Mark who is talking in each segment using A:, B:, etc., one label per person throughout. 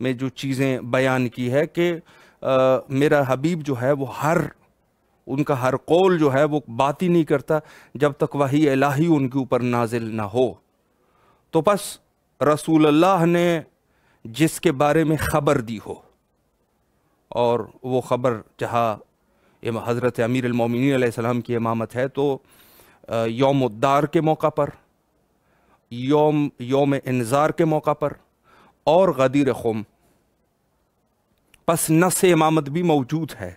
A: میں جو چیزیں بیان کی ہے کہ میرا حبیب جو ہے وہ ان کا ہر قول جو ہے وہ بات ہی نہیں کرتا جب تک وحی الہی ان کے اوپر نازل نہ ہو۔ تو بس رسول اللہ نے جس کے بارے میں خبر دی ہو، اور وہ خبر جہاں حضرت امیر المومنین علیہ السلام کی امامت ہے تو یوم الدار کے موقع پر، یوم انذار کے موقع پر، اور غدیر خم، پس نص امامت بھی موجود ہے۔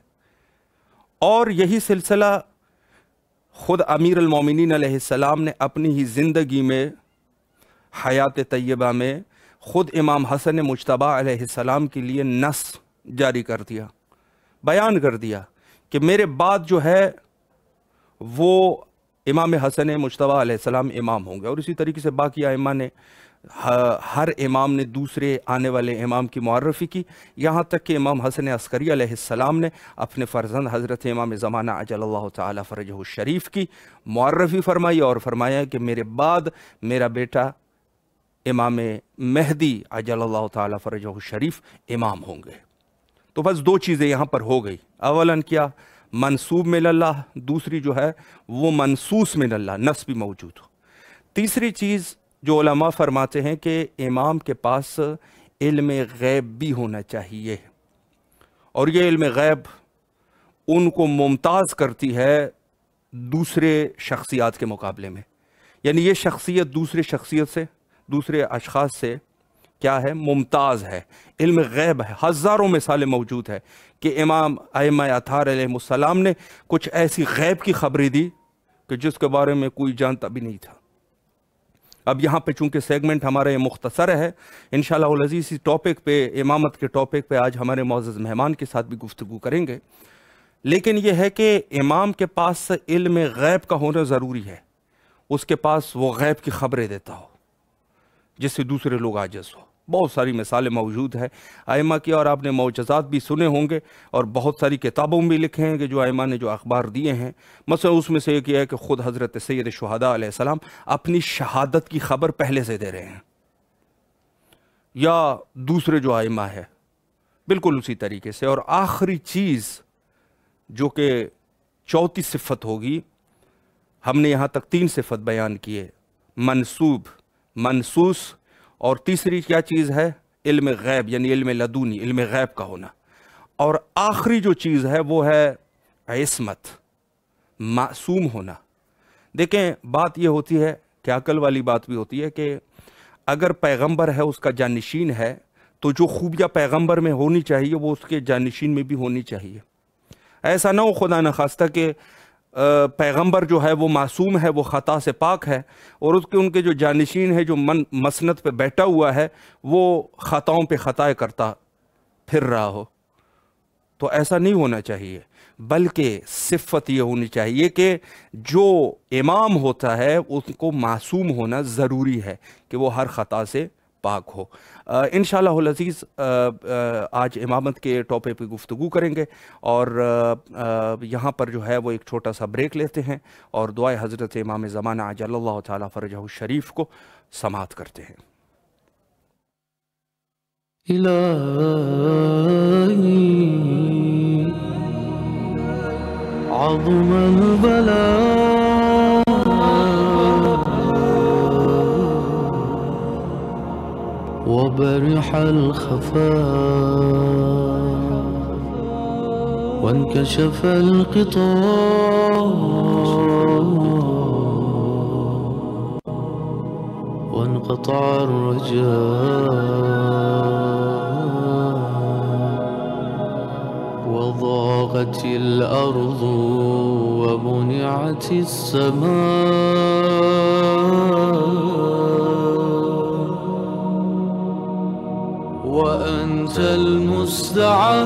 A: اور یہی سلسلہ خود امیر المومنین علیہ السلام نے اپنی ہی زندگی میں حیات طیبہ میں خود امام حسن مجتبی علیہ السلام کے لیے نص جاری کر دیا، بیان کر دیا کہ میرے بعد جو ہے وہ امام حسن مجتبی علیہ السلام امام ہوں گے۔ اور اسی طریقے سے باقی ائمہ نے، ہر امام نے دوسرے آنے والے امام کی معرفی کی، یہاں تک کہ امام حسن عسکری علیہ السلام نے اپنے فرزند حضرت امام زمانہ عجل اللہ تعالی فرجہ الشریف کی معرفی فرمائی اور فرمایا کہ میرے بعد میرا بیٹا امام مہدی عجل اللہ تعالی فرجہ الشریف امام ہوں گے۔ تو بس دو چیزیں یہاں پر ہو گئی، اولاً کیا؟ منسوب من اللہ، دوسری جو ہے وہ منسوس من اللہ، نص بھی موجود ہو۔ تیسری چیز جو علماء فرماتے ہیں کہ امام کے پاس علم غیب بھی ہونا چاہیے، اور یہ علم غیب ان کو ممتاز کرتی ہے دوسرے شخصیات کے مقابلے میں، یعنی یہ شخصیت دوسرے اشخاص سے کیا ہے؟ ممتاز ہے، علم غیب ہے۔ ہزاروں مثالیں موجود ہے کہ امام ائمہ اطہار علیہ السلام نے کچھ ایسی غیب کی خبریں دی کہ جس کے بارے میں کوئی جانتا بھی نہیں تھا۔ اب یہاں پہ چونکہ سیگمنٹ ہمارا یہ مختصر ہے، انشاءاللہ العزیز اسی ٹاپک پہ، امامت کے ٹاپک پہ آج ہمارے معزز مہمان کے ساتھ بھی گفتگو کریں گے۔ لیکن یہ ہے کہ امام کے پاس علم غیب کا ہونا ضروری ہے، اس کے پاس وہ غیب کی خبریں دیتا ہو جس سے دوسرے لوگ عاجز ہو۔ بہت ساری مثالیں موجود ہیں ائمہ کی، اور آپ نے معجزات بھی سنے ہوں گے، اور بہت ساری کتابوں میں بھی لکھے ہیں کہ جو ائمہ نے جو اخبار دیے ہیں۔ مثلا اس میں سے ایک یہ ہے کہ خود حضرت سید الشہداء علیہ السلام اپنی شہادت کی خبر پہلے سے دے رہے ہیں، یا دوسرے جو ائمہ ہے بالکل اسی طریقے سے۔ اور آخری چیز جو کہ چوتھی صفت ہوگی، ہم نے یہاں تک 3 صفت بیان کیے، منسوب، منسوس، اور تیسری کیا چیز ہے؟ علم غیب، یعنی علم لدونی، علم غیب کا ہونا۔ اور آخری جو چیز ہے وہ ہے عصمت، معصوم ہونا۔ دیکھیں بات یہ ہوتی ہے کہ عقل والی بات بھی ہوتی ہے کہ اگر پیغمبر ہے، اس کا جانشین ہے، تو جو خوبیاں پیغمبر میں ہونی چاہیے وہ اس کے جانشین میں بھی ہونی چاہیے۔ ایسا نہ ہو خدا نخواستہ کہ پیغمبر جو ہے وہ معصوم ہے، وہ خطا سے پاک ہے، اور ان کے جو جانشین ہے، جو مسند پہ بیٹھا ہوا ہے، وہ خطاؤں پہ خطائیں کرتا پھر رہا ہو۔ تو ایسا نہیں ہونا چاہیے، بلکہ صفت یہ ہونی چاہیے کہ جو امام ہوتا ہے اس کو معصوم ہونا ضروری ہے کہ وہ ہر خطا سے پاک ہو۔ انشاءاللہ العزیز آج امامت کے ٹاپک پہ گفتگو کریں گے، اور یہاں پر جو ہے وہ ایک چھوٹا سا بریک لیتے ہیں اور دعائے حضرت امام زمانہ عجل اللہ تعالی فرجہ الشریف کو سماعت کرتے ہیں۔
B: إلهي عظم البلاء وبرح الخفاء وانكشف الغطاء وانقطع الرجاء وضاقت الأرض ومنعت السماء وأنت المستعان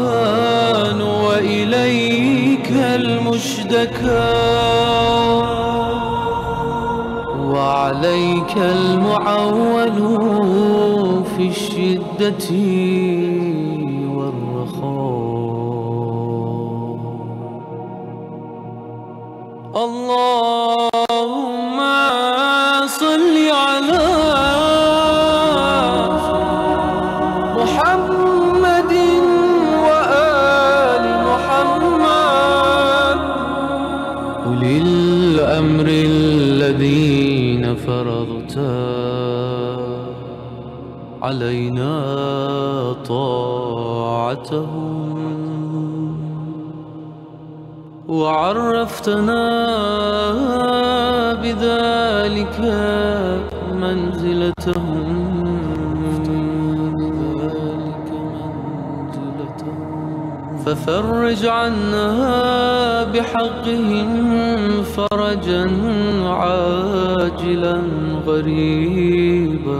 B: وإليك المشتكى وعليك المعول في الشدة اللهم صل على محمد علينا طاعتهم، وعرفتنا بذلك منزلتهم، ففرج عنا بحقهم فرجا عاجلا غريبا،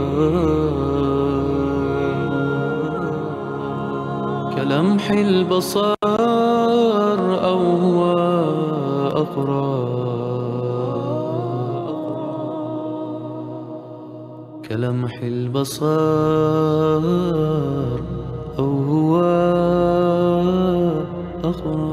B: كلمح البصر أو هو أقرب، كلمح البصر أو هو أقرب.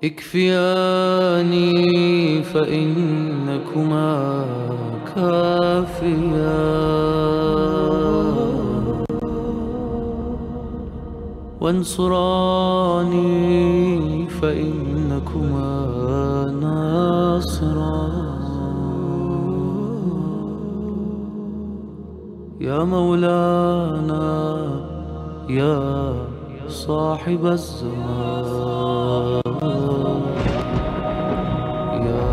B: اكفياني فإنكما كافيان، وانصراني فإنكما ناصران، يا مولانا يا صاحب الزمان، يا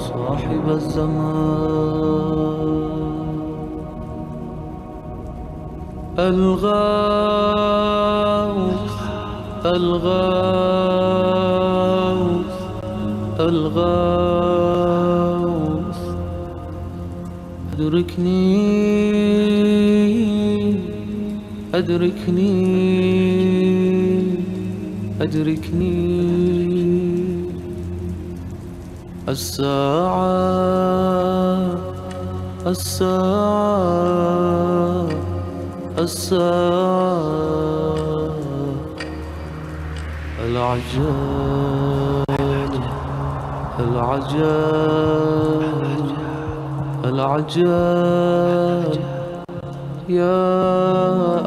B: صاحب الزمان، الغوث الغوث الغوث، أدركني أدركني أدركني، الساعة الساعة الساعة، العجل العجل العجل، يا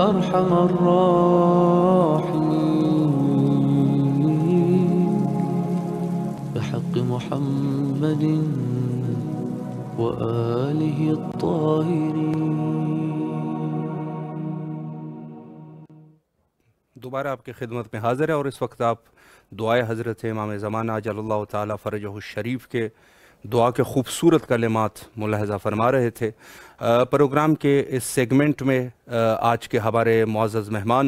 B: أرحم الراحمين، بحق محمد وآله الطاهرين.
A: دوبارہ آپ کی خدمت میں حاضر ہے، اور اس وقت آپ دعائے حضرت امام زمانہ اجل اللہ تعالیٰ فرجہ الشریف کے دعا کے خوبصورت کلمات ملاحظہ فرما رہے تھے۔ پروگرام کے اس سیگمنٹ میں آج کے ہمارے معزز مہمان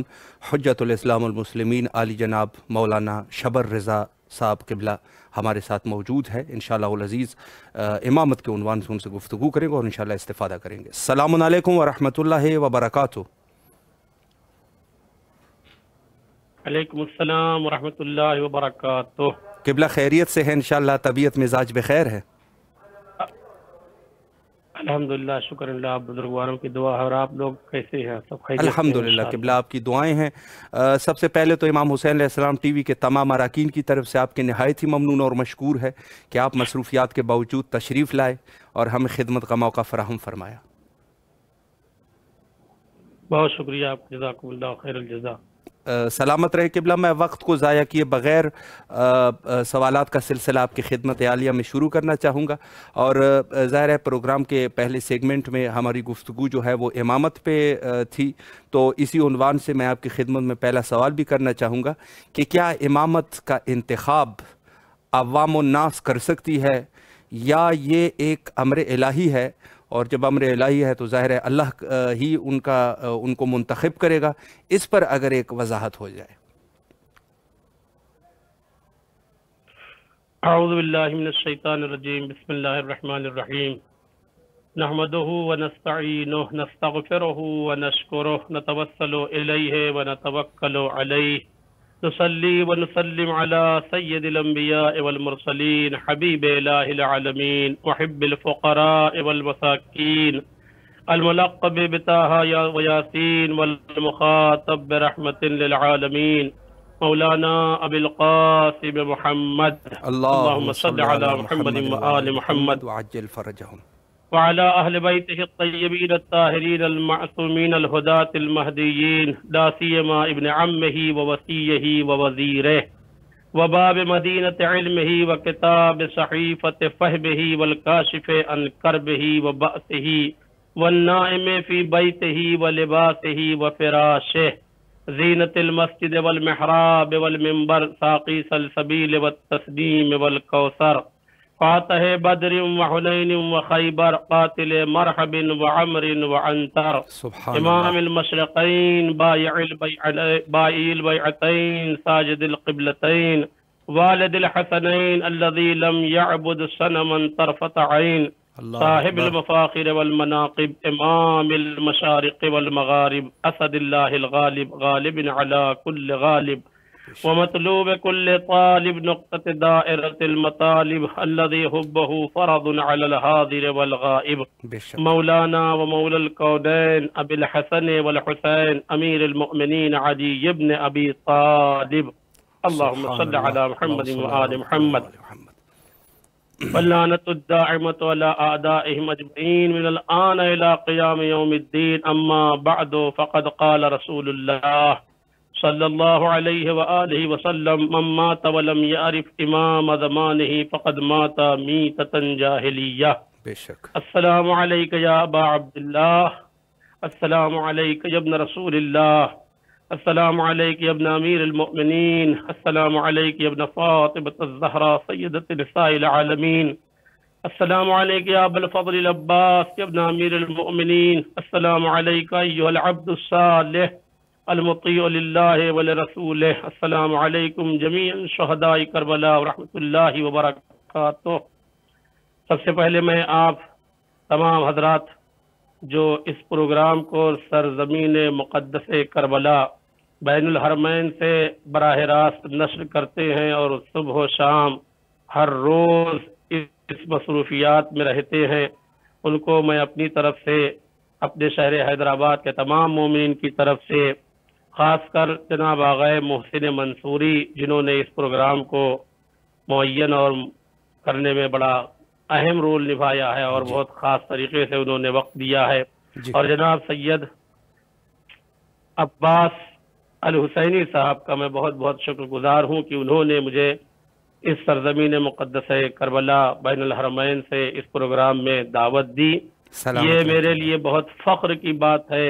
A: حجت الاسلام المسلمین عالی جناب مولانا شبر رضا صاحب قبلہ ہمارے ساتھ موجود ہے۔ انشاءاللہ العزیز امامت کے عنوان سے ان سے گفتگو کریں گے اور انشاءاللہ استفادہ کریں گے۔ السلام علیکم ورحمۃ اللہ وبرکاتہ۔
C: علیکم السلام ورحمۃ اللہ وبرکاتہ۔
A: قبلہ خیریت سے ہے انشاءاللہ؟ طبیعت مزاج بخیر ہے؟
C: الحمدللہ، شکر اللہ، آپ بزرگواروں کی دعا ہے۔ اور آپ لوگ کیسے ہیں؟ سب خیریت سے ہیں؟
A: الحمدللہ قبلہ آپ کی دعائیں ہیں۔ سب سے پہلے تو امام حسین علیہ السلام ٹی وی کے تمام اراکین کی طرف سے آپ کے نہایت ہی ممنون اور مشکور ہے کہ آپ مصروفیات کے باوجود تشریف لائے اور ہمیں خدمت کا موقع فراہم فرمایا۔
C: بہت شکریہ آپ، جزاکم اللہ خیر الجزا۔
A: سلامت رہے قبلہ۔ میں وقت کو ضائع کیے بغیر سوالات کا سلسلہ آپ کی خدمت عالیہ میں شروع کرنا چاہوں گا، اور ظاہر ہے پروگرام کے پہلے سیگمنٹ میں ہماری گفتگو جو ہے وہ امامت پہ تھی، تو اسی عنوان سے میں آپ کی خدمت میں پہلا سوال بھی کرنا چاہوں گا کہ کیا امامت کا انتخاب عوام الناس کر سکتی ہے، یا یہ ایک امر الہی ہے؟ اور جب امر الہی ہے تو ظاہر ہے اللہ ہی ان کو منتخب کرے گا۔ اس پر اگر ایک وضاحت ہو جائے۔
C: اعوذ باللہ من الشیطان الرجیم، بسم اللہ الرحمن الرحیم۔ نحمده ونستعينه نستغفره ونشكره نتوسل إليه ونتوكل عليه نصلي ونسلم على سيد الأنبياء والمرسلين حبيب إله العالمين محب الفقراء والمساكين الملقب بطه وياسين والمخاطب برحمة للعالمين مولانا أبي القاسم محمد اللهم صل على محمد وآل محمد
A: وعجل فرجهم
C: وعلى أهل بيته الطيبين الطاهرين المعصومين الهداة المهديين لا سيما ابن عمه ووصيه ووزيره وباب مدينة علمه وكتاب صحيفة فهمه والكاشف عن كربه وبأسه والنائم في بيته ولباسه وفراشه زينة المسجد والمحراب والمنبر ساقي سلسبيل والتسليم والكوثر فاتح بدر وحنين وخيبر قاتل مرحب وعمر وعنتر
A: سبحان
C: إمام المشرقين بائع البيعتين ساجد القبلتين والد الحسنين الذي لم يعبد صنما طرفة عين صاحب المفاخر والمناقب إمام المشارق والمغارب أسد الله الغالب غالب على كل غالب ومطلوب كل طالب نقطة دائرة المطالب الذي حبه فرض على الحاضر والغائب مولانا ومولى الكونين أبي الحسن والحسين أمير المؤمنين علي بن أبي طالب اللهم صل على محمد وآل محمد واللعنة الداعمة على أعدائهم أجمعين من الآن إلى قيام يوم الدين أما بعد فقد قال رسول الله صلى الله عليه وآله وسلم من مات ولم يعرف إمام زمانه فقد مات ميتة جاهلية السلام عليك يا أبا عبد الله السلام عليك يا ابن رسول الله السلام عليك يا ابن أمير المؤمنين السلام عليك يا ابن فاطمة الزهراء سيدة نساء العالمين السلام عليك يا أبا الفضل العباس يا ابن أمير المؤمنين السلام عليك أيها العبد الصالح المطيع لله ولرسوله السلام علیکم جمیعا شہداء کربلا ورحمۃ اللہ وبرکاتہ۔ سب سے پہلے میں آپ تمام حضرات جو اس پروگرام کو سرزمین مقدس کربلا بین الحرمین سے براہ راست نشر کرتے ہیں اور صبح و شام ہر روز اس مصروفیات میں رہتے ہیں، ان کو میں اپنی طرف سے اپنے شہر حیدرآباد کے تمام مومنین کی طرف سے خاص کر جناب آغائے محسن منصوری جنہوں نے اس پروگرام کو معین اور کرنے میں بڑا اہم رول نبھایا ہے اور بہت خاص طریقے سے انہوں نے وقت دیا ہے، اور جناب سید عباس الحسینی صاحب کا میں بہت بہت شکر گزار ہوں کہ انہوں نے مجھے اس سرزمین مقدس کربلا بین الحرمین سے اس پروگرام میں دعوت دی۔ یہ میرے لیے بہت فخر کی بات ہے،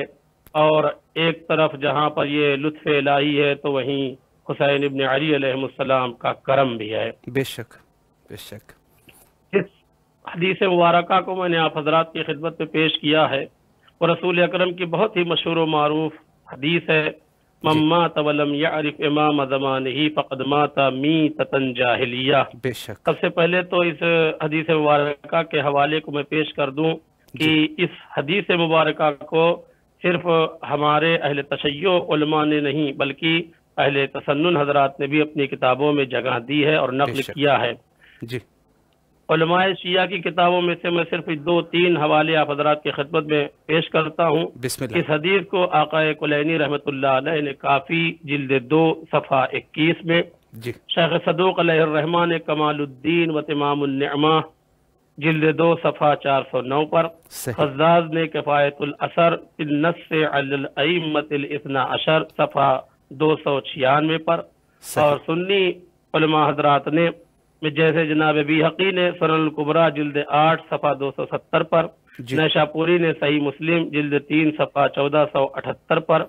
C: اور ایک طرف جہاں پر یہ لطف الہی ہے تو وہیں حسین ابن علی علیہ السلام کا کرم بھی ہے۔
A: بے شک بے شک۔
C: اس حدیث مبارکہ کو میں نے آپ حضرات کی خدمت میں پیش کیا ہے، وہ رسول اکرم کی بہت ہی مشہور و معروف حدیث ہے، من مات ولم يعرف امام زمانہ فقد مات میتۃ جاہلیہ۔
A: بے شک۔
C: سب سے پہلے تو اس حدیث مبارکہ کے حوالے کو میں پیش کر دوں کہ اس حدیث مبارکہ کو صرف ہمارے اہل تشیع علماء نے نہیں بلکہ اہل تسنن حضرات نے بھی اپنی کتابوں میں جگہ دی ہے اور نقل کیا ہے۔
A: جی،
C: علماء شیعہ کی کتابوں میں سے میں صرف 2-3 حوالے آپ حضرات کی خدمت میں پیش کرتا ہوں۔
A: بسم اللہ۔
C: اس حدیث کو آقا کلینی رحمۃ اللہ علیہ نے کافی جلد 2 صفحہ 21 میں،
A: جی،
C: شیخ صدوق علیہ الرحمٰن نے کمال الدین و تمام النعمہ جلد 2 صفحہ 409 پر، خزاز نے کفایت الاثر النص علی الائمۃ الاثنا عشر صفحہ 296 پر، اور سنی علماء حضرات نے جیسے جناب بیہقی نے سنن الکبریٰ جلد 8 صفحہ 270 پر، نیشا پوری نے صحیح مسلم جلد 3 صفحہ 1478 پر،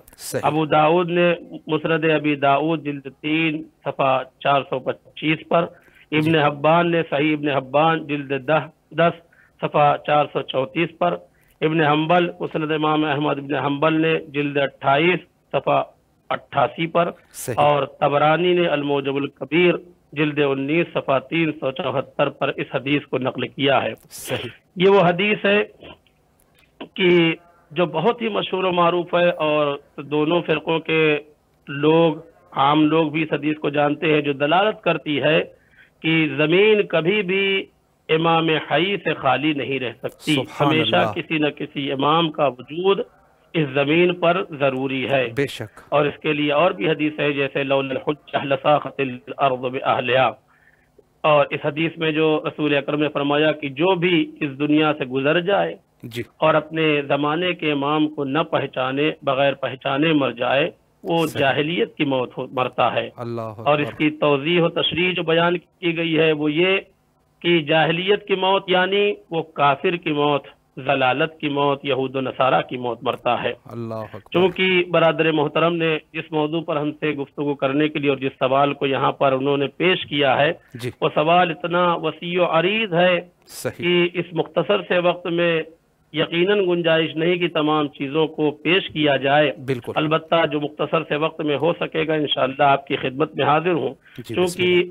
C: ابو داؤد نے مسند ابی داؤد جلد 3 صفحہ 425 پر، ابن حبان نے صحیح ابن حبان جلد 10 صفحہ 434 پر، ابن حنبل مسند امام احمد ابن حنبل نے جلد 28 صفحہ 88 پر، اور طبرانی نے الموجب الکبیر جلد 19 صفحہ 374 پر اس حدیث کو نقل کیا ہے۔ یہ وہ حدیث ہے کی جو بہت ہی مشہور و معروف ہے، اور دونوں فرقوں کے لوگ، عام لوگ بھی اس حدیث کو جانتے ہیں، جو دلالت کرتی ہے کہ زمین کبھی بھی امام حی سے خالی نہیں رہ سکتی،
A: سبحان
C: ہمیشہ
A: اللہ،
C: کسی نہ کسی امام کا وجود اس زمین پر ضروری ہے۔
A: بے شک،
C: اور اس کے لیے اور بھی حدیث ہے، جیسے لولا الحجہ لساخت الارض باہلھا، اور اس حدیث میں جو رسول اکرم نے فرمایا کہ جو بھی اس دنیا سے گزر جائے
A: جی،
C: اور اپنے زمانے کے امام کو نہ پہچانے، بغیر پہچانے مر جائے، وہ
A: صحیح،
C: جاہلیت کی موت مرتا ہے۔
A: اللہ
C: اور اس
A: اکبر،
C: کی توضیح و تشریح جو بیان کی گئی ہے وہ یہ کہ جاہلیت کی موت یعنی وہ کافر کی موت، ضلالت کی موت، یہود و نصارہ کی موت مرتا ہے۔
A: اللہ اکبر،
C: چونکہ برادر محترم نے جس موضوع پر ہم سے گفتگو کرنے کے لیے اور جس سوال کو یہاں پر انہوں نے پیش کیا ہے،
A: جی،
C: وہ سوال اتنا وسیع و عریض ہے
A: صحیح،
C: کہ اس مختصر سے وقت میں یقیناً گنجائش نہیں کہ تمام چیزوں کو پیش کیا جائے۔
A: بالکل،
C: البتہ جو مختصر سے وقت میں ہو سکے گا انشاءاللہ آپ کی خدمت میں حاضر ہوں،
A: جی، بسم
C: چونکہ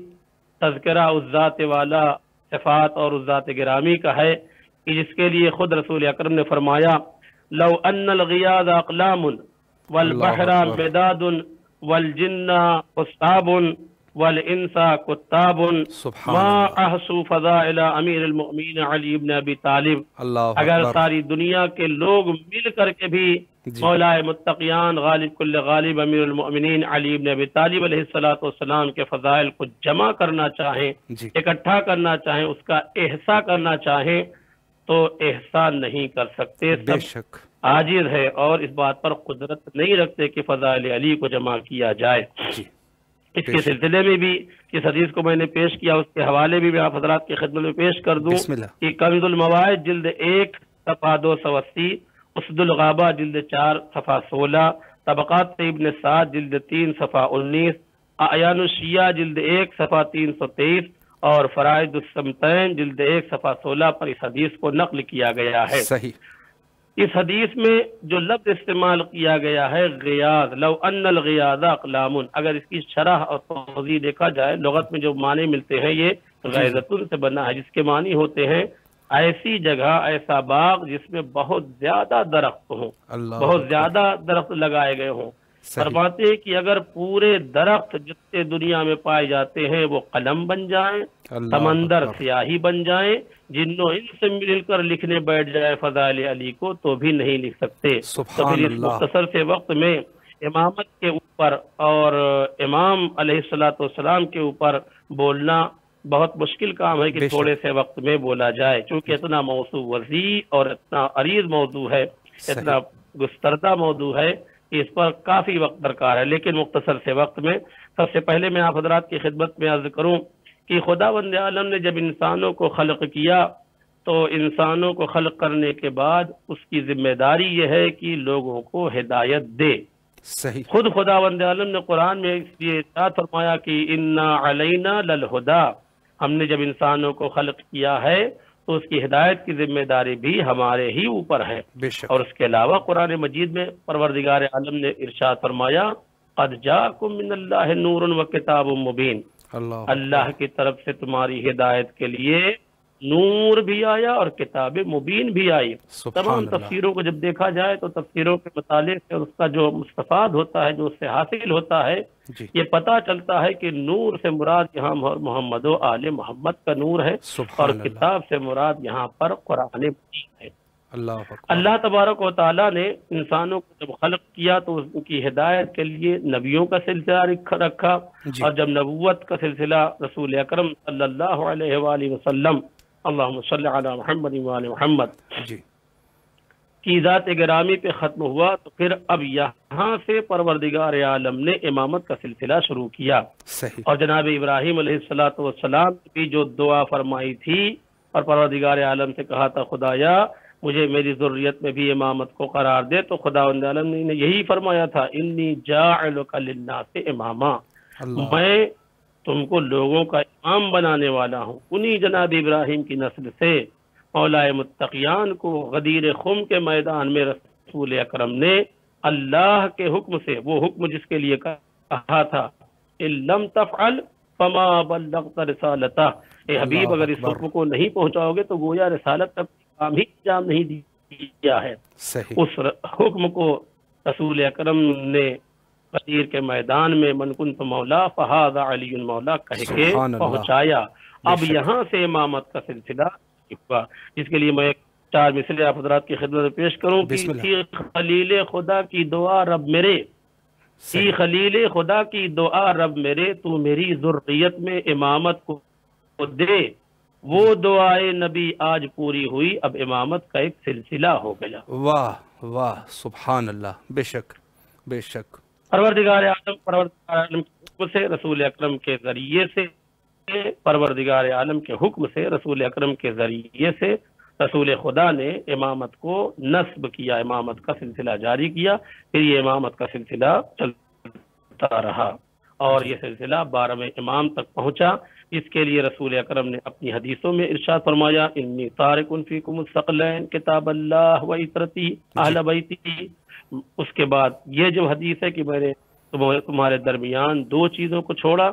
C: تذکرہ اس ذات والا صفات اور اس ذات گرامی کا ہے کہ جس کے لیے خود رسول اکرم نے فرمایا لو ان الغیاض اقلام والبحر
A: اللہ اکبر،
C: مداد والجن قصاب والانس کتاب
A: سبحان
C: ما
A: اللہ،
C: احصوا فضائل امیر المؤمنین علی بن ابی طالب۔
A: اللہ
C: اگر
A: اکبر،
C: ساری دنیا کے لوگ مل کر کے بھی
A: جی،
C: مولا متقیان غالب کل غالب امیر المؤمنین علی بن ابی طالب علیہ الصلوۃ والسلام کے فضائل کو جمع کرنا چاہیں،
A: جی،
C: اکٹھا کرنا چاہیں، اس کا احصاء کرنا چاہیں تو احصاء نہیں کر سکتے،
A: بے
C: سب
A: شک،
C: عاجز ہے اور اس بات پر قدرت نہیں رکھتے کہ فضائل علی کو جمع کیا جائے۔
A: جی،
C: اس
A: بے
C: کے
A: شک،
C: سلسلے میں بھی اس حدیث کو میں نے پیش کیا، اس کے حوالے بھی میں آپ حضرات کی خدمت میں پیش کر دوں
A: بسم اللہ،
C: کہ کنز المواعظ جلد 1 صفحہ 280، اسد الغابہ جلد 4 صفحہ 16، طبقات ابن سعد جلد 3 صفحہ 19، اعیان الشیعہ جلد 1 صفحہ 323 اور فرائض السمتین جلد 1 صفحہ 16 پر اس حدیث کو نقل کیا گیا ہے۔
A: صحیح،
C: اس حدیث میں جو لفظ استعمال کیا گیا ہے غیاض، لو ان الغیاض اقلام، اگر اس کی شرح اور توضیح دیکھا جائے لغت میں جو معنی ملتے ہیں یہ غیظۃ سے بنا ہے، جس کے معنی ہوتے ہیں ایسی جگہ، ایسا باغ جس میں بہت زیادہ درخت ہوں،
A: اللہ
C: بہت
A: اکبر،
C: زیادہ درخت لگائے گئے ہوں۔
A: صحیح،
C: فرماتے ہیں کہ اگر پورے درخت جتنے دنیا میں پائے جاتے ہیں وہ قلم بن جائیں،
A: اللہ
C: سمندر
A: اکبر،
C: سیاہی بن جائیں، جنوں ان سے مل کر لکھنے بیٹھ جائے فضائل علی کو تو بھی نہیں لکھ سکتے۔ تو
A: سبحان
C: پھر اس
A: اللہ،
C: مختصر سے وقت میں امامت کے اوپر اور امام علیہ الصلوۃ والسلام کے اوپر بولنا بہت مشکل کام ہے کہ
A: بے شک،
C: تھوڑے سے وقت میں بولا جائے، چونکہ اتنا موضوع وسیع اور اتنا عریض موضوع ہے، اتنا گستردہ موضوع ہے کہ اس پر کافی وقت درکار ہے۔ لیکن مختصر سے وقت میں سب سے پہلے میں آپ حضرات کی خدمت میں عرض کروں کہ خداوند عالم نے جب انسانوں کو خلق کیا تو انسانوں کو خلق کرنے کے بعد اس کی ذمہ داری یہ ہے کہ لوگوں کو ہدایت دے۔
A: صحیح،
C: خود خداوند عالم نے قرآن میں اس لیے ارشاد فرمایا کہ انا علینا للہدا، ہم نے جب انسانوں کو خلق کیا ہے تو اس کی ہدایت کی ذمہ داری بھی ہمارے ہی اوپر ہے۔
A: بے شک،
C: اور اس کے علاوہ قرآن مجید میں پروردگار عالم نے ارشاد فرمایا قد جاءکم من اللہ نور و کتاب مبین،
A: اللہ
C: اللہ کی طرف سے تمہاری ہدایت کے لیے نور بھی آیا اور کتاب مبین بھی آئی۔
A: سبحان
C: تمام
A: اللہ،
C: تفسیروں کو جب دیکھا جائے تو تفسیروں کے مطالعے سے اس کا جو مستفاد ہوتا ہے، جو اس سے حاصل ہوتا ہے،
A: جی،
C: یہ پتہ چلتا ہے کہ نور سے مراد یہاں محمد و آل محمد کا نور ہے، اور
A: سبحان اللہ،
C: کتاب سے مراد یہاں پر قرآن مجید ہے۔
A: اللہ اکبر،
C: اللہ تبارک و تعالیٰ نے انسانوں کو جب خلق کیا تو ان کی ہدایت کے لیے نبیوں کا سلسلہ رکھا،
A: جی،
C: اور جب نبوت کا سلسلہ رسول اکرم صلی اللہ علیہ وآلہ وسلم، اللہم صلی علی محمد وآل محمد
A: جی،
C: کی ذات گرامی پہ ختم ہوا، تو پھر اب یہاں سے پروردگار عالم نے امامت کا سلسلہ شروع کیا۔
A: صحیح،
C: اور جناب ابراہیم علیہ الصلوۃ والسلام کی جو دعا فرمائی تھی اور پروردگار عالم سے کہا تھا خدایا مجھے میری ذریت میں بھی امامت کو قرار دے، تو خداوند عالم نے یہی فرمایا تھا انی جاعلک للناس اماما،
A: اللہ،
C: میں تم کو لوگوں کا امام بنانے والا ہوں۔ انہی جناب ابراہیم کی نسل سے مولا متقیان کو غدیر خم کے میدان میں رسول اکرم نے اللہ کے حکم سے، وہ حکم جس کے لیے کہا تھا ان لم تفعل فما بلغت رسالتہ، اے حبیب اگر اس
A: اللہ
C: حکم کو نہیں پہنچاؤ گے تو گویا رسالت کا کام ہی انجام نہیں کیا ہے،
A: صحیح،
C: اس حکم کو رسول اکرم نے غدیر کے میدان میں من کنت مولا فہذا علی مولا کہہ کے
A: سبحان اللہ،
C: پہنچایا۔
A: بے
C: اب
A: شک،
C: یہاں سے امامت کا سلسلہ ہوا، جس کے لیے میں ایک 4 مثالیں آپ حضرات کی خدمت میں پیش کروں کہ
A: بسم اللہ،
C: تھی خلیل خدا کی دعا رب میرے، تھی
A: صحیح،
C: خلیل خدا کی دعا رب میرے، تو میری ذریت میں امامت کو دے، وہ دعائے نبی آج پوری ہوئی، اب امامت کا ایک سلسلہ ہو گیا۔
A: واہ واہ، سبحان اللہ، بے شک، بے شک،
C: پروردگار عالم کے حکم سے رسول اکرم کے ذریعے سے، پروردگار عالم کے حکم سے رسول اکرم کے ذریعے سے رسول خدا نے امامت کو نصب کیا، امامت کا سلسلہ جاری کیا، پھر یہ امامت کا سلسلہ چلتا رہا اور یہ سلسلہ 12ویں امام تک پہنچا۔ اس کے لیے رسول اکرم نے اپنی حدیثوں میں ارشاد فرمایا، انی تارک فیکم الثقلین کتاب اللہ و عطرتی اہل بیتی۔ اس کے بعد یہ جو حدیث ہے کہ میں نے تمہارے درمیان 2 چیزوں کو چھوڑا،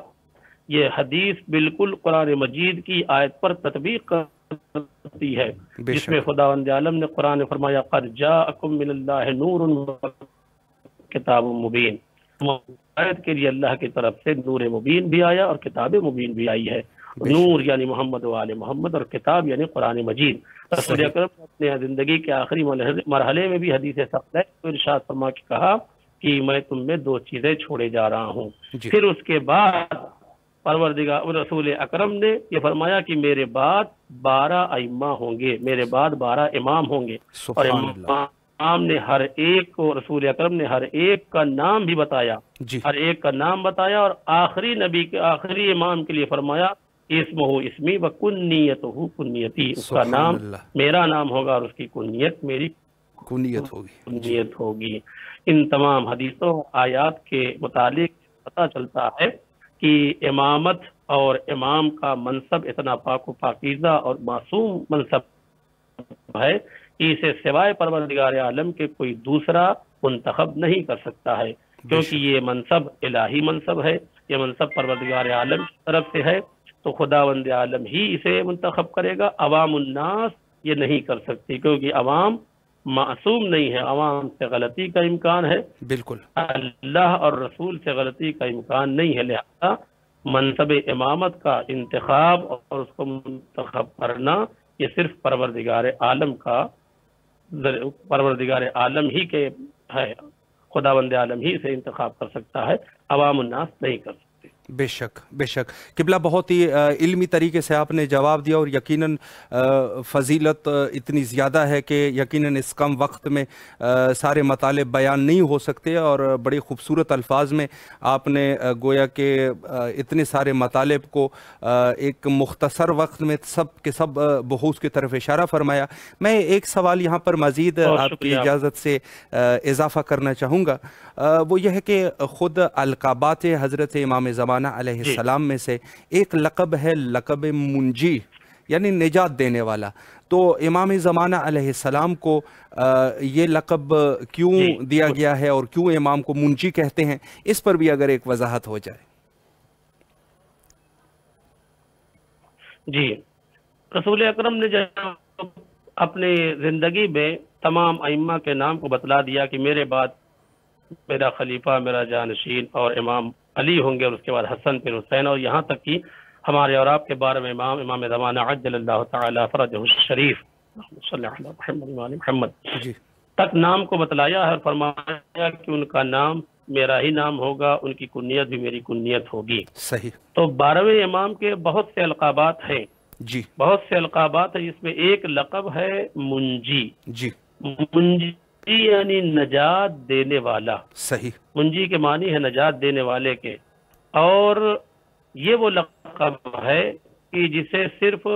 C: یہ حدیث بالکل قرآن مجید کی آیت پر تطبیق کرتی ہے،
A: بے
C: جس
A: شک،
C: میں خداوند عالم نے قرآن میں فرمایا قد جاءکم من اللہ نور و کتاب مبین، آیت کے لیے اللہ کی طرف سے نور مبین بھی آیا اور کتاب مبین بھی آئی ہے۔
A: بے
C: نور یعنی محمد و آل محمد اور کتاب یعنی قرآن مجید۔ رسول
A: صحیح،
C: اکرم نے اپنے زندگی کے آخری مرحلے میں بھی حدیث ثقلین کو ارشاد فرما کے کہا کہ میں تم میں 2 چیزیں چھوڑے جا رہا ہوں۔
A: جی،
C: پھر اس کے بعد پروردگار رسول اکرم نے یہ فرمایا کہ میرے بعد 12 ائمہ ہوں گے، میرے بعد 12 امام ہوں گے، اور
A: سبحان اللہ،
C: امام نے ہر ایک کو، رسول اکرم نے ہر ایک کا نام بھی بتایا،
A: جی،
C: ہر ایک کا نام بتایا، اور آخری نبی کے آخری امام کے لیے فرمایا اسمہ اسمی و کنیتہ کنیتی، اس کا
A: سبحان
C: نام
A: اللہ،
C: میرا نام ہوگا اور اس کی کنیت میری
A: کنیت ہوگی،
C: کنیت ہوگی۔ ان تمام حدیثوں آیات کے متعلق پتہ چلتا ہے کہ امامت اور امام کا منصب اتنا پاک و پاکیزہ اور معصوم منصب ہے کہ اسے سوائے پروردگار عالم کے کوئی دوسرا منتخب نہیں کر سکتا ہے، کیونکہ یہ منصب الہی منصب ہے، یہ منصب پروردگار عالم کی طرف سے ہے، تو خداوند عالم ہی اسے منتخب کرے گا، عوام الناس یہ نہیں کر سکتی، کیونکہ عوام معصوم نہیں ہے، عوام سے غلطی کا امکان ہے،
A: بالکل،
C: اللہ اور رسول سے غلطی کا امکان نہیں ہے، لہذا منصب امامت کا انتخاب اور اس کو منتخب کرنا یہ صرف پروردگار عالم کا، پروردگار عالم ہی کے ہے، خداوند عالم ہی سے انتخاب کر سکتا ہے، عوام الناس نہیں کر سکتے۔
A: بے شک، بے شک قبلہ، بہت ہی علمی طریقے سے آپ نے جواب دیا، اور یقیناً فضیلت اتنی زیادہ ہے کہ یقیناً اس کم وقت میں سارے مطالب بیان نہیں ہو سکتے، اور بڑے خوبصورت الفاظ میں آپ نے گویا کہ اتنے سارے مطالب کو ایک مختصر وقت میں سب کے سب بحوث کی طرف اشارہ فرمایا۔ میں ایک سوال یہاں پر مزید آپ کی اجازت سے اضافہ کرنا چاہوں گا، وہ یہ ہے کہ خود القابات حضرت امام زمانہ علیہ السلام میں سے ایک لقب ہے لقب منجی، یعنی نجات دینے والا، تو امام زمانہ علیہ السلام کو یہ لقب کیوں دیا گیا ہے اور کیوں امام کو منجی کہتے ہیں، اس پر بھی اگر ایک وضاحت ہو جائے۔
C: جی، رسول اکرم نے جب اپنے زندگی میں تمام ائمہ کے نام کو بتلا دیا کہ میرے بعد میرا خلیفہ، میرا جانشین اور امام علی ہوں گے، اور اس کے بعد حسن پھر حسین، اور یہاں تک کہ ہمارے اور آپ کے بارے میں امام زمانہ عجل اللہ تعالی فرجہ الشریف صلی اللہ علیہ محمد محمد
A: جی،
C: تک نام کو بتلایا ہے، اور فرمایا کہ ان کا نام میرا ہی نام ہوگا، ان کی کنیت بھی میری کنیت ہوگی۔
A: صحیح،
C: تو 12ویں امام کے بہت سے القابات ہیں،
A: جی،
C: بہت سے القابات ہیں، جس میں ایک لقب ہے منجی۔
A: جی،
C: منجی یعنی نجات دینے والا،
A: صحیح،
C: منجی کے معنی ہے نجات دینے والے کے، اور یہ وہ لقب ہے کہ جسے صرف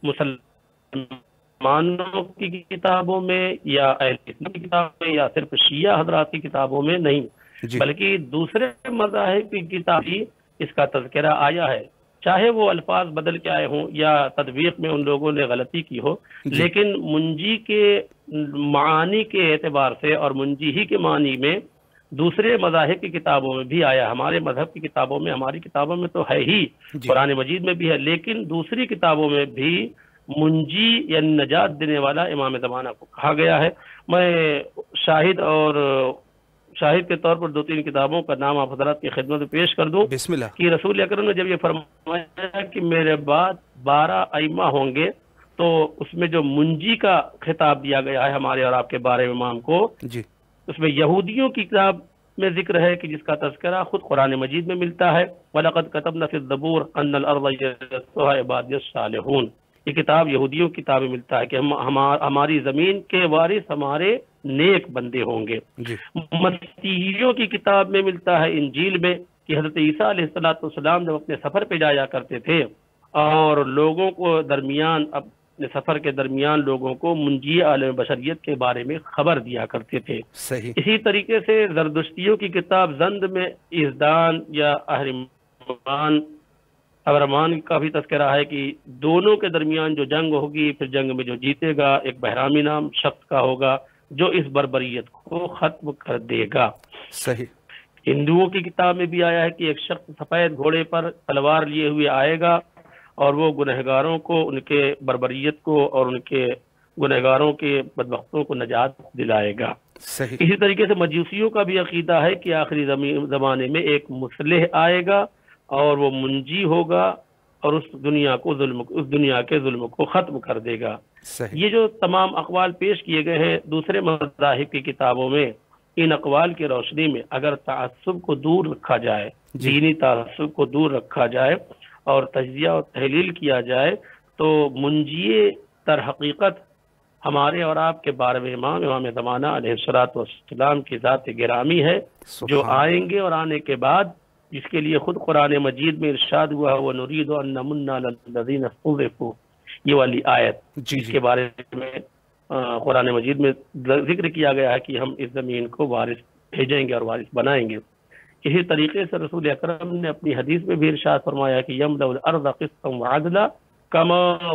C: مسلمانوں کی کتابوں میں یا اہل اسلام کی کتابوں میں یا صرف شیعہ حضرات کی کتابوں میں نہیں،
A: جی،
C: بلکہ دوسرے مذاہب کی کتاب بھی اس کا تذکرہ آیا ہے، چاہے وہ الفاظ بدل کے آئے ہوں یا تطبیق میں ان لوگوں نے غلطی کی ہو، لیکن منجی کے معانی کے اعتبار سے اور منجی ہی کے معنی میں دوسرے مذاہب کی کتابوں میں بھی آیا، ہمارے مذہب کی کتابوں میں، ہماری کتابوں میں تو ہے ہی، قرآن مجید میں بھی ہے، لیکن دوسری کتابوں میں بھی منجی یعنی نجات دینے والا امام زمانہ کو کہا گیا ہے۔ میں شاہد کے طور پر 2-3 کتابوں کا نام آپ حضرات کی خدمت میں پیش کر دوں
A: بسم اللہ۔
C: کہ رسول اکرم نے جب یہ فرمایا کہ میرے بعد 12 ائمہ ہوں گے، تو اس میں جو منجی کا خطاب دیا گیا ہے ہمارے اور آپ کے بارے امام کو،
A: جی
C: اس میں یہودیوں کی کتاب میں ذکر ہے کہ جس کا تذکرہ خود قرآن مجید میں ملتا ہے، وَلَقَدْ كَتَبْنَا فِي الزَّبُورِ أَنَّ الْأَرْضَ يَرِثُهَا عِبَادِيَ الصَّالِحُونَ۔ یہ کتاب یہودیوں کی کتاب میں ملتا ہے کہ ہماری زمین کے وارث ہمارے نیک بندے ہوں گے۔
A: جی
C: مسیحیوں کی کتاب میں ملتا ہے انجیل میں کہ حضرت عیسیٰ علیہ السلام جب اپنے سفر پہ جایا کرتے تھے اور لوگوں کو اپنے سفر کے درمیان لوگوں کو منجی عالم بشریت کے بارے میں خبر دیا کرتے تھے۔
A: صحیح۔
C: اسی طریقے سے زردشتیوں کی کتاب زند میں ازدان یا اہرمان کا بھی تذکرہ ہے کہ دونوں کے درمیان جو جنگ ہوگی، پھر جنگ میں جو جیتے گا ایک بہرامی نام شخص کا ہوگا جو اس بربریت کو ختم کر دے گا۔
A: صحیح۔
C: ہندوؤں کی کتاب میں بھی آیا ہے کہ ایک شخص سفید گھوڑے پر تلوار لیے ہوئے آئے گا اور وہ گنہگاروں کو، ان کے بربریت کو اور ان کے گنہگاروں کے بدبختوں کو نجات دلائے گا۔
A: صحیح۔
C: اسی طریقے سے مجوسیوں کا بھی عقیدہ ہے کہ آخری زمانے میں ایک مصلح آئے گا اور وہ منجی ہوگا اور اس دنیا کے ظلم کو ختم کر دے گا۔
A: صحیح۔
C: یہ جو تمام اقوال پیش کیے گئے ہیں دوسرے مذاہب کی کتابوں میں، ان اقوال کی روشنی میں اگر تعصب کو دور رکھا جائے، دینی تعصب کو دور رکھا جائے اور تجزیہ اور تحلیل کیا جائے، تو منجی در حقیقت ہمارے اور آپ کے 12ویں امام زمانہ علیہ السلام کی ذات گرامی ہے، جو آئیں گے اور آنے کے بعد جس کے لیے خود قرآن مجید میں ارشاد ہوا ہے وَنُرِيدُ أَن نَّمُنَّ عَلَى الَّذِينَ اسْتُضْعِفُوا، یہ والی آیت جس کے بارے میں قرآن مجید میں ذکر کیا گیا ہے کہ ہم اس زمین کو وارث بھیجیں گے اور وارث بنائیں گے۔ اسی طریقے سے رسول اکرم نے اپنی حدیث میں بھی ارشاد فرمایا کہ يَمْلَأُ الْأَرْضَ قِسْطًا وَعَدْلًا كَمَا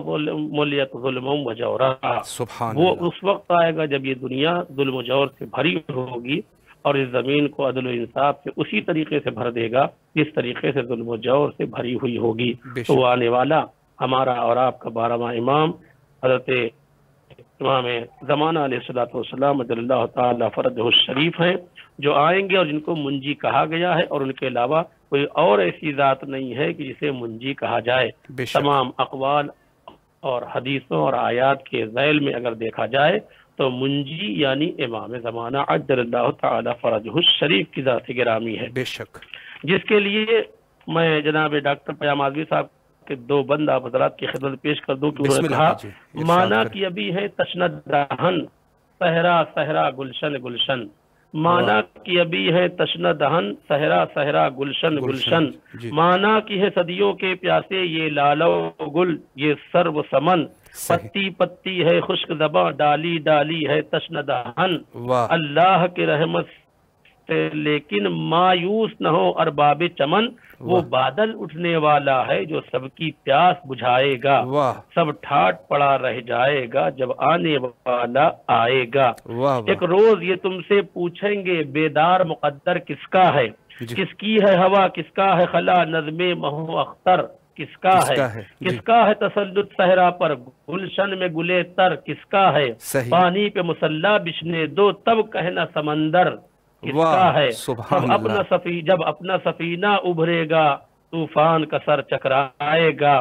C: مُلِئَتْ ظُلْمًا وَجَوْرًا۔ وہ اس وقت آئے گا جب یہ دنیا ظلم و جور سے بھری ہوگی اور اس زمین کو عدل و انصاف سے اسی طریقے سے بھر دے گا جس طریقے سے ظلم و جور سے بھری ہوئی ہوگی۔ تو وہ آنے والا ہمارا اور آپ کا 12واں امام حضرت امام زمانہ علیہ السلام عجل اللہ تعالی فرجہ الشریف ہیں، جو آئیں گے اور جن کو منجی کہا گیا ہے، اور ان کے علاوہ کوئی اور ایسی ذات نہیں ہے کہ جسے منجی کہا جائے۔ تمام اقوال اور حدیثوں اور آیات کے ذیل میں اگر دیکھا جائے تو منجی یعنی امام زمانہ عجل اللہ تعالی فرجہ الشریف کی ذات گرامی ہے۔
A: بے شک۔ جس
C: کے لیے میں جناب ڈاکٹر پیام آزمی صاحب کے 2 بند آپ حضرات کی خدمت پیش کر دوں کہ انہوں نے کہا مانا کی ابھی ہے تشنہ دہن صحرا صحرا گلشن گلشن، مانا کی ابھی ہے تشنہ دہن صحرا صحرا گلشن گلشن، مانا کی ہے صدیوں کے پیاسے یہ لالو گل یہ سرو سمن، پتی پتی ہے خشک زباں ڈالی ڈالی ہے تشنہ دہن، اللہ کے رحمت سے لیکن مایوس نہ ہو ارباب چمن، وہ بادل اٹھنے والا ہے جو سب کی پیاس بجھائے گا، سب ٹھاٹ پڑا رہ جائے گا جب آنے والا آئے گا۔ ایک روز یہ تم سے پوچھیں گے بیدار مقدر کس کا ہے، کس کی ہے ہوا کس کا ہے خلا نظم مہو اختر کس کا ہے، کس کا ہے تسلط صحرا پر گلشن میں گلے تر کس کا ہے، پانی پہ مسلح بچھنے دو تب کہنا سمندر کس کا ہے، جب اپنا سفینہ ابھرے گا طوفان کا سر چکرائے گا،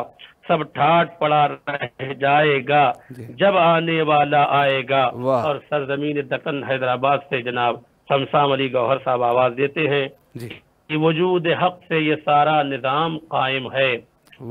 C: سب ٹھاٹ پڑا رہ جائے گا جب آنے والا آئے گا۔ اور سرزمین دکن حیدرآباد سے جناب شمسام علی گوہر صاحب آواز دیتے ہیں کہ وجود حق سے یہ سارا نظام قائم ہے،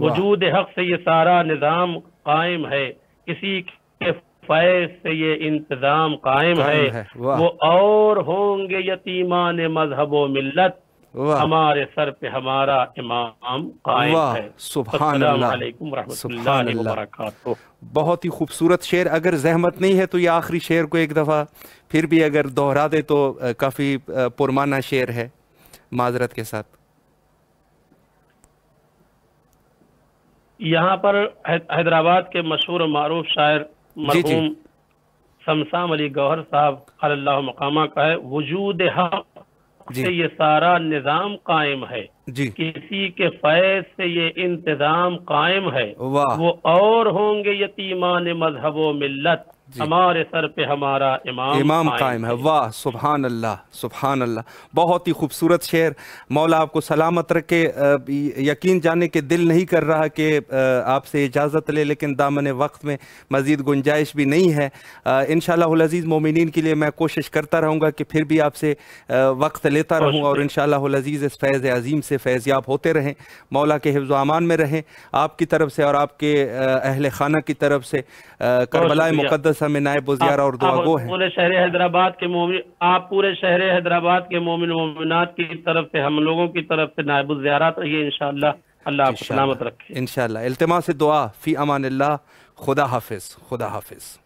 C: وجود حق سے یہ سارا نظام قائم ہے، کسی کے فیض سے یہ انتظام قائم ہے، وہ اور ہوں گے یتیمان مذہب و ملت، ہمارے سر پہ ہمارا امام قائم ہے۔ السلام علیکم ورحمۃ اللہ وبرکاتہ۔
A: بہت ہی خوبصورت شعر، اگر زحمت نہیں ہے تو یہ آخری شعر کو ایک دفعہ پھر بھی اگر دہرا دے تو کافی پرمانہ شعر ہے، معذرت کے ساتھ۔
C: یہاں پر حیدرآباد کے مشہور و معروف شاعر مرحوم شمسام علی گوہر صاحب قال اللہ مقامہ کا ہے وجود حق سے یہ سارا نظام قائم ہے،
A: جی
C: کسی کے فیض سے یہ انتظام قائم ہے،
A: واہ
C: وہ اور ہوں گے یتیمان مذہب و ملت،
A: جی
C: ہمارے سر پہ ہمارا
A: امام قائم ہے۔ واہ سبحان اللہ سبحان اللہ، بہت ہی خوبصورت شعر۔ مولا آپ کو سلامت رکھے۔ یقین جانے کے دل نہیں کر رہا کہ آپ سے اجازت لے، لیکن دامن وقت میں مزید گنجائش بھی نہیں ہے۔ انشاءاللہ العزیز مومنین کے لیے میں کوشش کرتا رہوں گا کہ پھر بھی آپ سے وقت لیتا رہوں، اور انشاءاللہ العزیز اس فیض عظیم سے فیض یاب ہوتے رہیں۔ مولا کے حفظ و امان میں رہیں، آپ کی طرف سے اور آپ کے اہل خانہ کی طرف سے کربلا مقدسہ میں نائب و زیارہ اور دعا گو ہیں۔
C: پورے شہر حیدرآباد کے مومن، آپ پورے شہر حیدرآباد کے مومن مومنات کی طرف سے، ہم لوگوں کی طرف سے نائب الزیارات رہیے انشاءاللہ۔ اللہ آپ کو سلامت رکھے
A: انشاءاللہ۔ التماس دعا، فی امان اللہ، خدا حافظ، خدا حافظ۔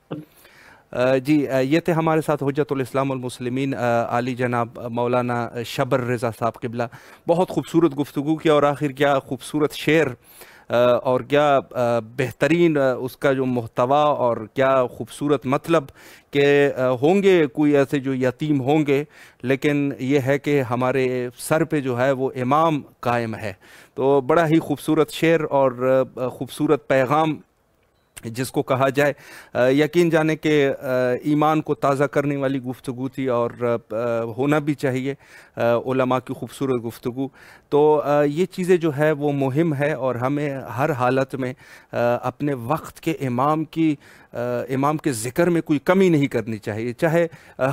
A: جی یہ تھے ہمارے ساتھ حجت الاسلام والمسلمین عالی جناب مولانا شبر رضا صاحب قبلہ۔ بہت خوبصورت گفتگو کیا، اور آخر کیا خوبصورت شعر، اور کیا بہترین اس کا جو محتوا، اور کیا خوبصورت مطلب کہ ہوں گے کوئی ایسے جو یتیم ہوں گے، لیکن یہ ہے کہ ہمارے سر پہ جو ہے وہ امام قائم ہے۔ تو بڑا ہی خوبصورت شعر اور خوبصورت پیغام جس کو کہا جائے، یقین جانے کہ ایمان کو تازہ کرنے والی گفتگو تھی، اور ہونا بھی چاہیے علماء کی خوبصورت گفتگو۔ تو یہ چیزیں جو ہے وہ مہم ہے، اور ہمیں ہر حالت میں اپنے وقت کے امام کے ذکر میں کوئی کمی نہیں کرنی چاہیے، چاہے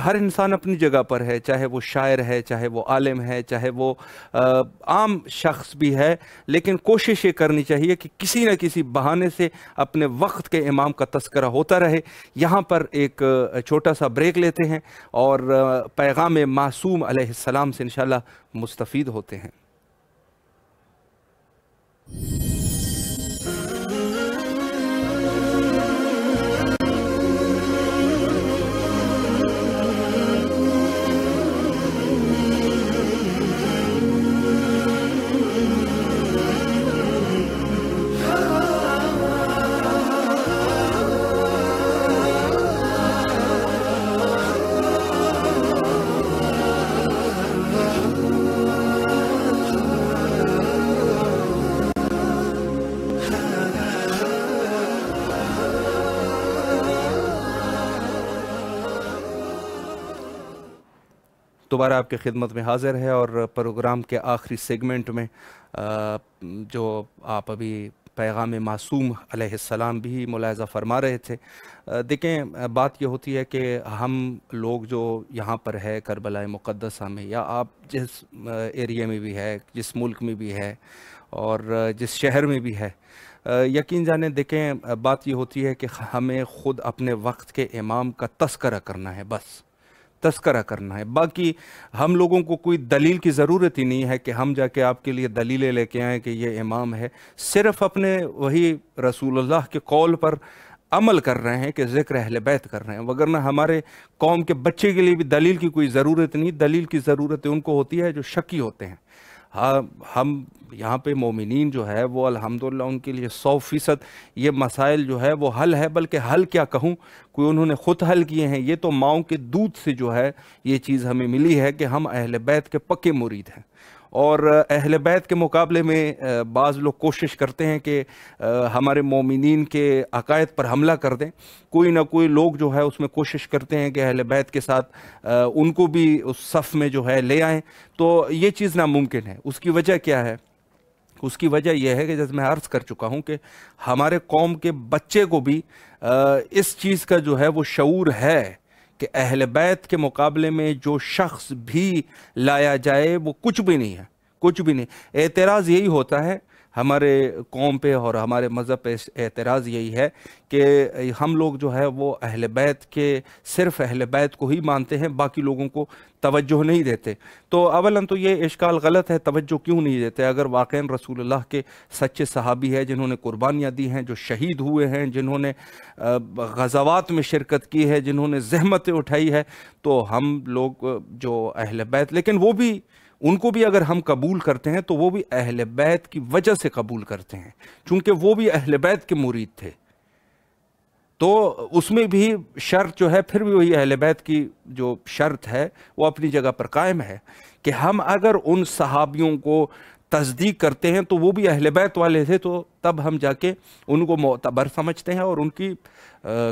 A: ہر انسان اپنی جگہ پر ہے، چاہے وہ شاعر ہے، چاہے وہ عالم ہے، چاہے وہ عام شخص بھی ہے، لیکن کوشش یہ کرنی چاہیے کہ کسی نہ کسی بہانے سے اپنے وقت کے امام کا تذکرہ ہوتا رہے۔ یہاں پر ایک چھوٹا سا بریک لیتے ہیں، اور پیغام معصوم علیہ السلام سے انشاءاللہ مستفید ہوتے ہیں۔ دوبارہ آپ کی خدمت میں حاضر ہے، اور پروگرام کے آخری سیگمنٹ میں جو آپ ابھی پیغام معصوم علیہ السلام بھی ملاحظہ فرما رہے تھے۔ دیکھیں بات یہ ہوتی ہے کہ ہم لوگ جو یہاں پر ہے کربلا مقدسہ میں، یا آپ جس ایریا میں بھی ہے، جس ملک میں بھی ہے، اور جس شہر میں بھی ہے، یقین جانیں دیکھیں بات یہ ہوتی ہے کہ ہمیں خود اپنے وقت کے امام کا تذکرہ کرنا ہے، بس تذکرہ کرنا ہے۔ باقی ہم لوگوں کو کوئی دلیل کی ضرورت ہی نہیں ہے کہ ہم جا کے آپ کے لیے دلیلیں لے کے آئیں کہ یہ امام ہے۔ صرف اپنے وہی رسول اللہ کے قول پر عمل کر رہے ہیں کہ ذکر اہل بیت کر رہے ہیں، وگرنہ ہمارے قوم کے بچے کے لیے بھی دلیل کی کوئی ضرورت نہیں۔ دلیل کی ضرورت ان کو ہوتی ہے جو شکی ہوتے ہیں۔ ہم یہاں پہ مومنین جو ہے وہ الحمدللہ ان کے لیے 100% یہ مسائل جو ہے وہ حل ہے، بلکہ حل کیا کہوں، کوئی انہوں نے خود حل کیے ہیں۔ یہ تو ماؤں کے دودھ سے جو ہے یہ چیز ہمیں ملی ہے کہ ہم اہل بیت کے پکے مرید ہیں، اور اہل بیت کے مقابلے میں بعض لوگ کوشش کرتے ہیں کہ ہمارے مومنین کے عقائد پر حملہ کر دیں۔ کوئی نہ کوئی لوگ جو ہے اس میں کوشش کرتے ہیں کہ اہل بیت کے ساتھ ان کو بھی اس صف میں جو ہے لے آئیں، تو یہ چیز ناممکن ہے۔ اس کی وجہ کیا ہے؟ اس کی وجہ یہ ہے کہ جیسے میں عرض کر چکا ہوں کہ ہمارے قوم کے بچے کو بھی اس چیز کا جو ہے وہ شعور ہے کہ اہل بیت کے مقابلے میں جو شخص بھی لایا جائے وہ کچھ بھی نہیں ہے، کچھ بھی نہیں۔ اعتراض یہی ہوتا ہے ہمارے قوم پہ اور ہمارے مذہب پہ، اعتراض یہی ہے کہ ہم لوگ جو ہے وہ اہل بیت کے صرف اہل بیت کو ہی مانتے ہیں، باقی لوگوں کو توجہ نہیں دیتے۔ تو اولاً تو یہ اشکال غلط ہے، توجہ کیوں نہیں دیتے؟ اگر واقعاً رسول اللہ کے سچے صحابی ہیں جنہوں نے قربانیاں دی ہیں، جو شہید ہوئے ہیں، جنہوں نے غزوات میں شرکت کی ہے، جنہوں نے زحمتیں اٹھائی ہے، تو ہم لوگ جو اہل بیت، لیکن وہ بھی ان کو بھی اگر ہم قبول کرتے ہیں تو وہ بھی اہل بیت کی وجہ سے قبول کرتے ہیں، چونکہ وہ بھی اہل بیت کے مرید تھے۔ تو اس میں بھی شرط جو ہے پھر بھی وہی اہل بیت کی جو شرط ہے وہ اپنی جگہ پر قائم ہے کہ ہم اگر ان صحابیوں کو تصدیق کرتے ہیں تو وہ بھی اہل بیت والے تھے، تو تب ہم جا کے ان کو معتبر سمجھتے ہیں، اور ان کی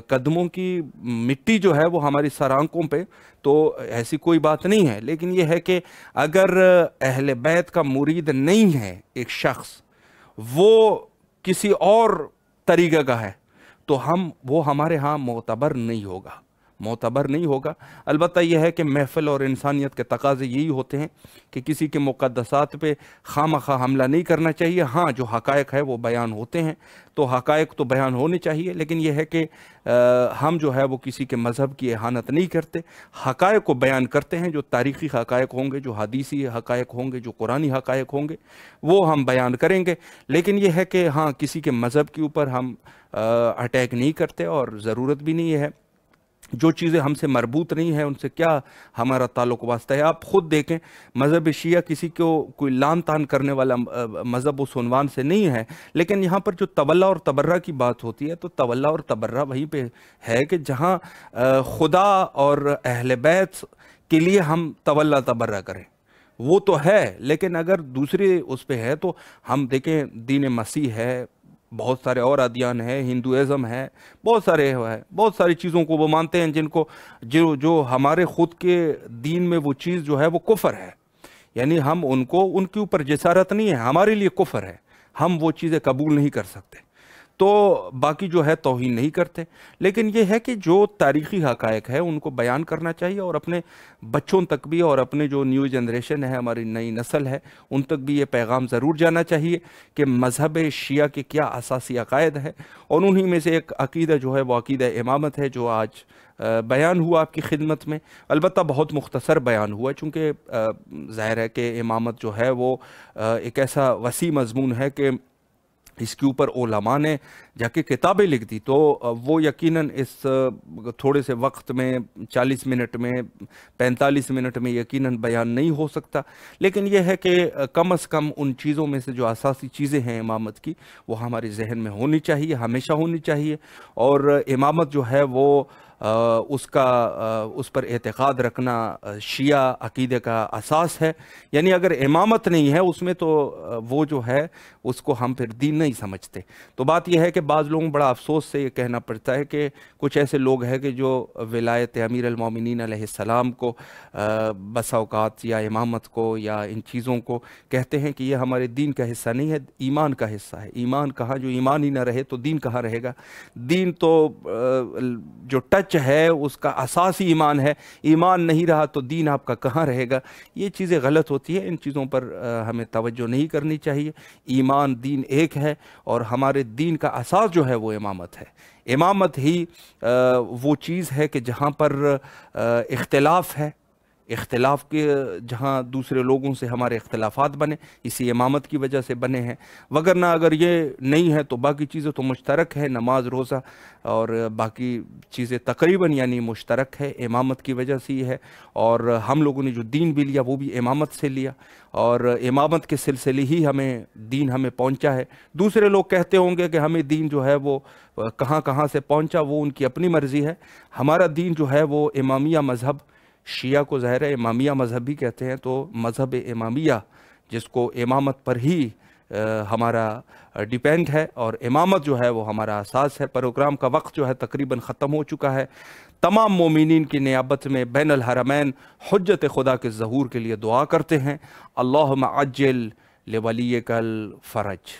A: قدموں کی مٹی جو ہے وہ ہماری سر آنکھوں پہ، تو ایسی کوئی بات نہیں ہے۔ لیکن یہ ہے کہ اگر اہل بیت کا مرید نہیں ہے ایک شخص، وہ کسی اور طریقہ کا ہے، تو وہ ہمارے ہاں معتبر نہیں ہوگا۔ البتہ یہ ہے کہ محفل اور انسانیت کے تقاضے یہی ہوتے ہیں کہ کسی کے مقدسات پہ خواہ حملہ نہیں کرنا چاہیے۔ ہاں، جو حقائق ہے وہ بیان ہوتے ہیں، تو حقائق تو بیان ہونے چاہیے، لیکن یہ ہے کہ ہم جو ہے وہ کسی کے مذہب کی اہانت نہیں کرتے، حقائق کو بیان کرتے ہیں۔ جو تاریخی حقائق ہوں گے، جو حدیثی حقائق ہوں گے، جو قرآنی حقائق ہوں گے، وہ ہم بیان کریں گے۔ لیکن یہ ہے کہ ہاں، کسی کے مذہب کے اوپر ہم اٹیک نہیں کرتے، اور ضرورت بھی نہیں ہے۔ جو چیزیں ہم سے مربوط نہیں ہیں ان سے کیا ہمارا تعلق واسطہ ہے؟ آپ خود دیکھیں، مذہب شیعہ کسی کو کوئی لان تان کرنے والا مذہب اس عنوان سے نہیں ہے، لیکن یہاں پر جو تولا اور تبرہ کی بات ہوتی ہے، تو تولا اور تبرہ وہیں پہ ہے کہ جہاں خدا اور اہل بیت کے لیے ہم تولا تبرہ کریں، وہ تو ہے۔ لیکن اگر دوسرے اس پہ ہے تو ہم دیکھیں، دین مسیح ہے، بہت سارے اور ادیان ہیں، ہندوازم ہے، بہت ساری چیزوں کو وہ مانتے ہیں جن کو جو ہمارے خود کے دین میں وہ چیز جو ہے وہ کفر ہے، یعنی ہم ان کے اوپر جسارت نہیں ہے، ہمارے لیے کفر ہے، ہم وہ چیزیں قبول نہیں کر سکتے، تو باقی جو ہے توہین نہیں کرتے۔ لیکن یہ ہے کہ جو تاریخی حقائق ہے ان کو بیان کرنا چاہیے، اور اپنے بچوں تک بھی، اور اپنے جو نیو جنریشن ہے، ہماری نئی نسل ہے، ان تک بھی یہ پیغام ضرور جانا چاہیے کہ مذہب شیعہ کے کیا اساسی عقائد ہے، اور انہی میں سے ایک عقیدہ جو ہے وہ عقیدہ امامت ہے، جو آج بیان ہوا آپ کی خدمت میں۔ البتہ بہت مختصر بیان ہوا، چونکہ ظاہر ہے کہ امامت جو ہے وہ ایک ایسا وسیع مضمون ہے کہ اس کے اوپر علماء نے جا کے کتابیں لکھ دی، تو وہ یقیناً اس تھوڑے سے وقت میں 40 منٹ میں 45 منٹ میں یقیناً بیان نہیں ہو سکتا۔ لیکن یہ ہے کہ کم از کم ان چیزوں میں سے جو اساسی چیزیں ہیں امامت کی، وہ ہمارے ذہن میں ہونی چاہیے، ہمیشہ ہونی چاہیے۔ اور امامت جو ہے وہ اس پر اعتقاد رکھنا شیعہ عقیدے کا اساس ہے، یعنی اگر امامت نہیں ہے اس میں، تو وہ جو ہے اس کو ہم پھر دین نہیں سمجھتے۔ تو بات یہ ہے کہ بعض لوگوں بڑا افسوس سے یہ کہنا پڑتا ہے کہ کچھ ایسے لوگ ہیں کہ جو ولایت امیر المومنین علیہ السلام کو بسا اوقات، یا امامت کو، یا ان چیزوں کو کہتے ہیں کہ یہ ہمارے دین کا حصہ نہیں ہے، ایمان کا حصہ ہے۔ ایمان کہاں؟ جو ایمان ہی نہ رہے تو دین کہاں رہے گا؟ دین تو جو ٹچ ہے اس کا اساس ہی ایمان ہے، ایمان نہیں رہا تو دین آپ کا کہاں رہے گا؟ یہ چیزیں غلط ہوتی ہیں، ان چیزوں پر ہمیں توجہ نہیں کرنی چاہیے۔ ایمان دین ایک ہے، اور ہمارے دین کا اساس جو ہے وہ امامت ہے۔ امامت ہی وہ چیز ہے کہ جہاں پر اختلاف ہے، اختلاف کے جہاں دوسرے لوگوں سے ہمارے اختلافات بنے، اسی امامت کی وجہ سے بنے ہیں۔ وگرنہ اگر یہ نہیں ہے تو باقی چیزیں تو مشترک ہے، نماز، روزہ اور باقی چیزیں تقریباً یعنی مشترک ہے، امامت کی وجہ سے ہی ہے۔ اور ہم لوگوں نے جو دین بھی لیا وہ بھی امامت سے لیا، اور امامت کے سلسلے ہی دین ہمیں پہنچا ہے۔ دوسرے لوگ کہتے ہوں گے کہ ہمیں دین جو ہے وہ کہاں کہاں سے پہنچا، وہ ان کی اپنی مرضی ہے۔ ہمارا دین جو ہے وہ امامیہ مذہب، شیعہ کو ظاہر ہے امامیہ مذہب بھی کہتے ہیں، تو مذہب امامیہ جس کو امامت پر ہی ہمارا ڈیپینڈ ہے، اور امامت جو ہے وہ ہمارا اساس ہے۔ پروگرام کا وقت جو ہے تقریباً ختم ہو چکا ہے۔ تمام مومنین کی نیابت میں بین الحرمین حجت خدا کے ظہور کے لیے دعا کرتے ہیں۔ اللہم عجل لولیک الفرج۔